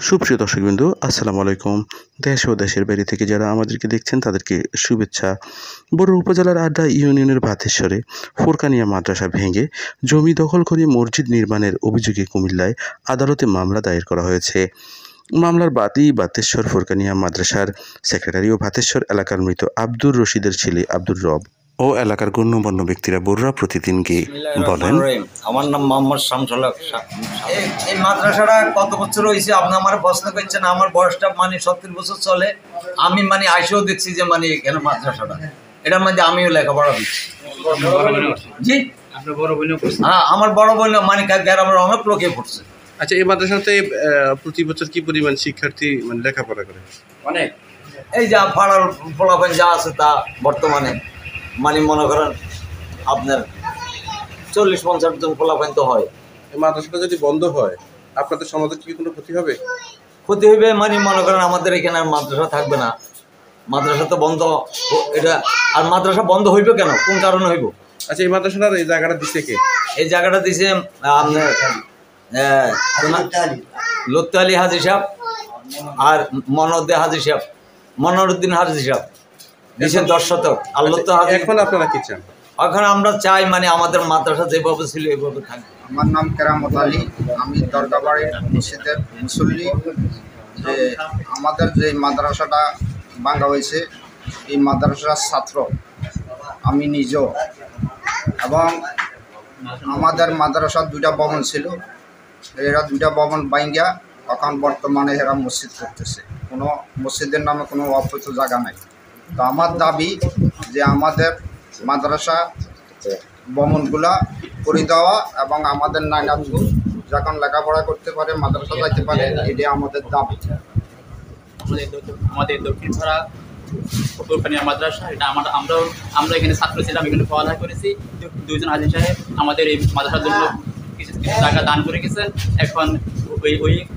সুপ্রিয় দর্শকবৃন্দ, আসসালামু আলাইকুম। দেশ ও দেশের বাইরে থেকে যারা আমাদেরকে দেখছেন তাদেরকে শুভেচ্ছা। বড়ুয়া উপজেলার আড্ডা ইউনিয়নের ভাতেশ্বরে ফোরকানিয়া মাদ্রাসা ভেঙে জমি দখল করে মসজিদ নির্মাণের অভিযোগে কুমিল্লায় আদালতে মামলা দায়ের করা হয়েছে। মামলার বাদী ভাতেশ্বর ফোরকানিয়া মাদ্রাসার সেক্রেটারি ও ভাতেশ্বর এলাকার মৃত আব্দুর রশিদের ছেলে আব্দুর রব ও এলাকার গণ্যমান্য ব্যক্তিরা বড়ুয়া প্রতিদিনকে বলেন, আমার নাম মোহাম্মদ শামসুল হক। এই মাদ্রাসাটা কত বছর হয়েছে আপনি আমার প্রশ্ন করছেন। আমার বয়সটা 70 বছর চলে। আমি আইসেও দেখছি যে এখানে মাদ্রাসাটা, এটার মধ্যে আমিও লেখাপড়া দিচ্ছি। জি, হ্যাঁ, আমার বড় বোন গ্রামের অনেক লোকে পড়ছে। আচ্ছা, এই মাদ্রাসাতে প্রতি বছর কি পরিমাণ শিক্ষার্থী লেখাপড়া করে? অনেক। এই যা পাড়ার ফলাফল যা আছে তা বর্তমানে মনে করেন আপনার 40-50 জন ফলাফল তো হয়। এই মাদ্রাসাটা যদি বন্ধ হয় আপনাদের সমাজের কি কোনো ক্ষতি হবে? ক্ষতি হইবে মনে করেন আমাদের এখানে আর মাদ্রাসা থাকবে না। মাদ্রাসা তো বন্ধ, এটা আর মাদ্রাসা বন্ধ হইবে কেন, কোন কারণে হইব? আচ্ছা, এই মাদ্রাসাটার এই জায়গাটা দিছে কে? এই জায়গাটা দিছে আপনার লত্তু আলী হাজি সাহেব আর মনোদ্দিন হাজি সাহেব, মনোরুদ্দিন হাজি সাহেব দিয়েছেন 10 শতক। আর লত্তু হাজি। এখন আপনারা কি চান? এখন আমরা চাই আমাদের মাদ্রাসা যেভাবে ছিল এইভাবে থাকবে। আমার নাম কেরামত আলী, আমি দরগাবাড়ির মসজিদের মুসল্লি। যে আমাদের যে মাদ্রাসাটা ভাঙা হয়েছে, এই মাদ্রাসার ছাত্র আমি নিজেও, এবং আমাদের মাদ্রাসার 2টা ভবন ছিল। এরা 2টা ভবন ভাঙ্গা এখন বর্তমানে এরা মসজিদ করতেছে। কোনো মসজিদের নামে কোনো অবৈধ জায়গা নাই। তো আমার দাবি যে আমাদের মাদ্রাসা ভবনগুলা করে দেওয়া এবং আমাদের নাইনাথু যখন লেখাপড়া করতে পারে, মাদ্রাসা যাইতে পারে, এটাই আমাদের দাবি। আমাদের দক্ষিণ পাড়া ফোরকানিয়া মাদ্রাসা, এটা আমরা এখানে ছাত্র ছিলাম, এখানে পড়ালেখা করেছি। 2জন হাজি সাহেব আমাদের এই মাদ্রাসার জন্য কিছু টাকা দান করে গেছেন। এখন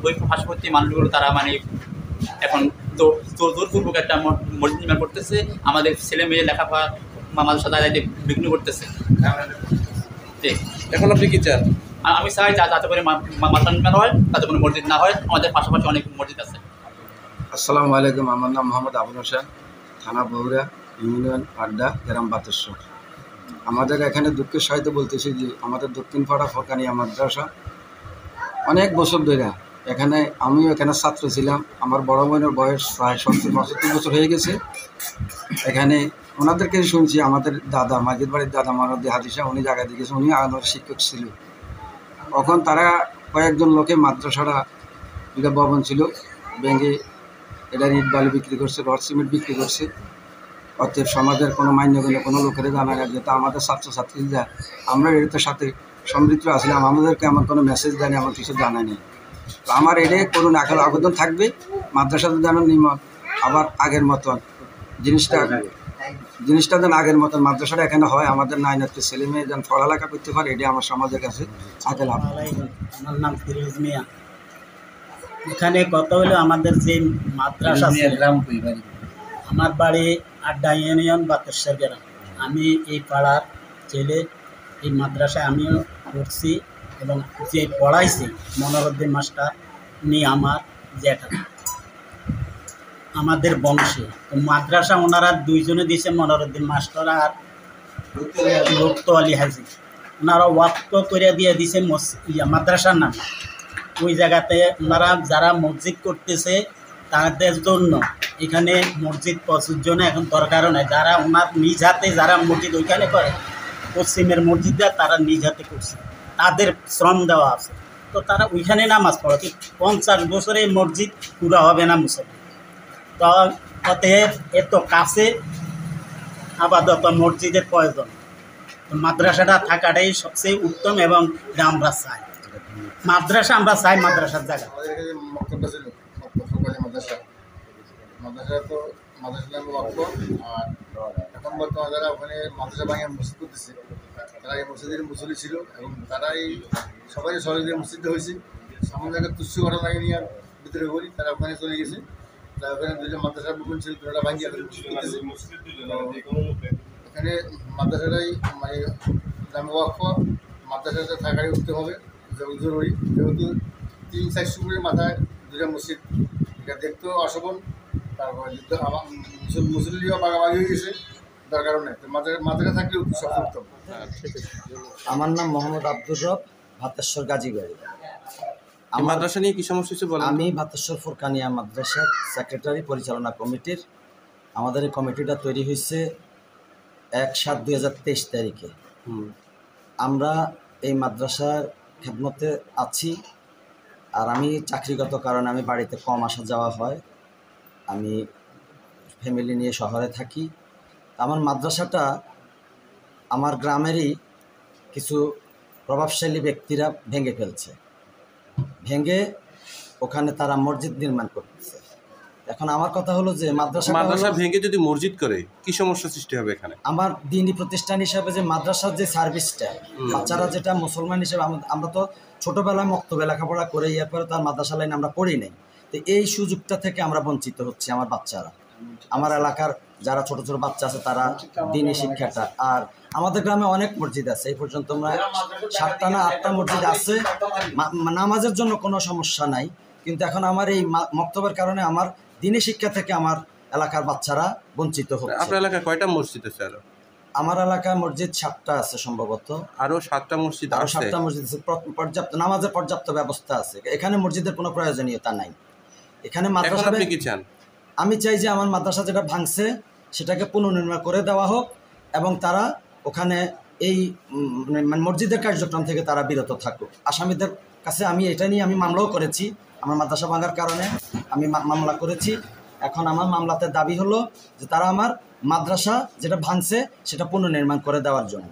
ওই পার্শ্ববর্তী মানুষগুলো তারা এখন তো জোরপূর্বক একটা মসজিদ নির্মাণ করতেছে। আমাদের ছেলে মেয়ে লেখাপড়া মাদ্রাসা দাঁড়াইতে বিঘ্ন করতেছে। এখন আপনি কি চান? আমি চাই যাতে করে মাদ্রাসা নির্মাণ হয়, তাতে কোনো মসজিদ না হয়। আমাদের পাশাপাশি অনেক মসজিদ আছে। আসসালামু আলাইকুম। আমার নাম মোহাম্মদ আবুল হোসেন, থানা বগুড়া, ইউনিয়ন আড্ডা, গ্রাম ভাতেশ্বর। আমাদের এখানে দুঃখের সহিত বলতেছি যে আমাদের দক্ষিণ পাড়া ফোরকানিয়া মাদ্রাসা অনেক বছর ধরে আমিও এখানে ছাত্র ছিলাম। আমার বড় বোনের বয়স প্রায় 70-75 বছর হয়ে গেছে। এখানে ওনাদেরকে শুনছি, আমাদের দাদা মাঝির বাড়ির দাদা মনোদ্দিন হাজি সাহেব, উনি জায়গায় দিয়েছে, উনি আমার শিক্ষক ছিল। তখন তারা কয়েকজন লোকে মাদ্রাসাটা 2টা ভবন ছিল ভেঙে এটা ইট বালি বিক্রি করছে, রড সিমেন্ট বিক্রি করছে। অতএব সমাজের কোনো মান্যগণ্য কোনো লোকের জানা গেছে, যেটা আমাদের ছাত্রছাত্রীরা আমরা এটার সাথে সমৃদ্ধ আসলাম, আমাদেরকে আমার কোনো মেসেজ দেয়নি, আমার কিছু জানা নেই। তো আমার এটাই করুন এখন আবেদন থাকবে, মাদ্রাসাতে যেন নির্মাণ আবার আগের মতন জিনিসটা যেন আগের মতন মাদ্রাসাটা এখানে হয়। আমাদের নাইনাতে ছেলে মেয়ে যেন পড়ালেখা করতে পারে, এটাই আমার সমাজের কাছে আগে লাভ। আমার নাম ফিরোজ মিয়া। এখানে কত হলো আমাদের যে মাদ্রাসা, আমার বাড়ি আড্ডা ইউনিয়ন ভাতেশ্বর গ্রাম। আমি এই পাড়ার ছেলে, এই মাদ্রাসায় আমিও পড়ছি এবং যে পড়াইছি মনোরুদ্দিন মাস্টার নিয়ে আমার জ্যাঠা আমাদের বংশে। তো মাদ্রাসা ওনারা 2জনে দিয়েছে, মনোরুদ্দিন মাস্টার আর লত্তু আলী হাজি। ওনারা ওয়াক্ফ করে দিয়ে দিয়েছে মাদ্রাসার নামে। ওই জায়গাতে ওনারা যারা মসজিদ করতেছে তাদের জন্য এখানে মসজিদ প্রচুর জন্য এখন দরকারও নেই। যারা ওনার নিজ হাতে যারা মসজিদ ওইখানে করে, পশ্চিমের মসজিদরা তারা নিজ হাতে করছে, তাদের শ্রম দেওয়া আছে। তো তারা ওইখানে নামাজ পড়ে। 50 বছরে মসজিদ পুরা হবে না মুসলমান। তো অতএব এত কাছে আপাতত মসজিদের প্রয়োজন। মাদ্রাসাটা থাকাটাই সবচেয়ে উত্তম এবং আমরা চাই মাদ্রাসা, আমরা চাই মাদ্রাসার জায়গা। মাদ্রাসা তো মাদ্রাসা আর এখন বর্তমানে যারা ওখানে মাদ্রাসা ভাঙে মসজিদ করতেছে, তারা এই মসজিদের মুসল্লি ছিল এবং তারাই সবাই সহযোগিতা মসজিদে হয়েছে। সামনে জায়গায় তুচ্ছ ঘটনাকে নিয়ে ভিতরে করি, তারা ওখানে চলে গেছে। তারা ওখানে 2জন মাদ্রাসার বুকুন ছিল, তারা ভাঙিয়ে করতেছে। এখানে মাদ্রাসাটাই দামি ওয়াক্ফ, মাদ্রাসাটা থাকারই উঠতে হবে জরুরি। যেহেতু 3-4 মাথায় দুটা মসজিদ, এটা দেখতেও অশোভন। তারপর আমার মুসল্লিও বাগাবাগি হয়ে গেছে, দরকারও নেই। তো মাঝে থাকলে সব উত্তম। আমার নাম মোহাম্মদ আব্দুর রব, ভাতেশ্বর গাজীবাড়ি। এই মাদ্রাসা নিয়ে কি সমস্যা হচ্ছে বলেন? আমি ভাতেশ্বর ফুরকানিয়া মাদ্রাসার সেক্রেটারি, পরিচালনা কমিটির। আমাদের এই কমিটিটা তৈরি হয়েছে 1/7/2023 তারিখে। আমরা এই মাদ্রাসার খেদমতে আছি। আর আমি চাকরিগত কারণে আমি বাড়িতে কম আসা যাওয়া হয়, আমি ফ্যামিলি নিয়ে শহরে থাকি। আমার মাদ্রাসাটা আমার গ্রামেরই কিছু প্রভাবশালী ব্যক্তিরা ভেঙে ফেলছে, ভেঙে ওখানে তারা মসজিদ নির্মাণ করতেছে। এখন আমার কথা হলো যে মাদ্রাসা ভেঙে যদি মসজিদ করে কি সমস্যা সৃষ্টি হবে এখানে? আমার দিনী প্রতিষ্ঠান হিসাবে যে মাদ্রাসার যে সার্ভিসটা, বাচ্চারা যেটা মুসলমান হিসেবে আমরা তো ছোটোবেলায় মক্তবে লেখাপড়া করে এরপরে তার মাদ্রাসা লাইন আমরা পড়ি নাই। তো এই সুযোগটা থেকে আমরা বঞ্চিত হচ্ছি। আমার বাচ্চারা, আমার এলাকার যারা ছোট ছোট বাচ্চা আছে তারা দিনী শিক্ষাটা। আর আমাদের গ্রামে অনেক মসজিদ আছে, এই পর্যন্ত আমরা 7টা না 8টা মসজিদ আছে, নামাজের জন্য কোনো সমস্যা নাই। কিন্তু এখন আমার এই মক্তবের কারণে আমার দিনী শিক্ষা থেকে আমার এলাকার বাচ্চারা বঞ্চিত হচ্ছে। আপনার এলাকায় কয়টা মসজিদ আছে? আমার এলাকায় মসজিদ 7টা আছে সম্ভবত। আরো 7টা মসজিদ আছে? 7টা মসজিদ আছে, পর্যাপ্ত নামাজের পর্যাপ্ত ব্যবস্থা আছে। এখানে মসজিদের কোনো প্রয়োজনীয়তা নাই। এখানে মাদ্রাসা আপনি কি চান? আমি চাই যে আমার মাদ্রাসা যেটা ভাঙছে সেটাকে পুনর্নির্মাণ করে দেওয়া হোক এবং তারা ওখানে এই মসজিদের কার্যক্রম থেকে তারা বিরত থাকুক। আসামিদের কাছে আমি এটা নিয়ে আমি মামলাও করেছি। আমার মাদ্রাসা ভাঙার কারণে আমি মামলা করেছি। এখন আমার মামলাতে দাবি হলো যে তারা আমার মাদ্রাসা যেটা ভাঙছে সেটা পুনর্নির্মাণ করে দেওয়ার জন্য।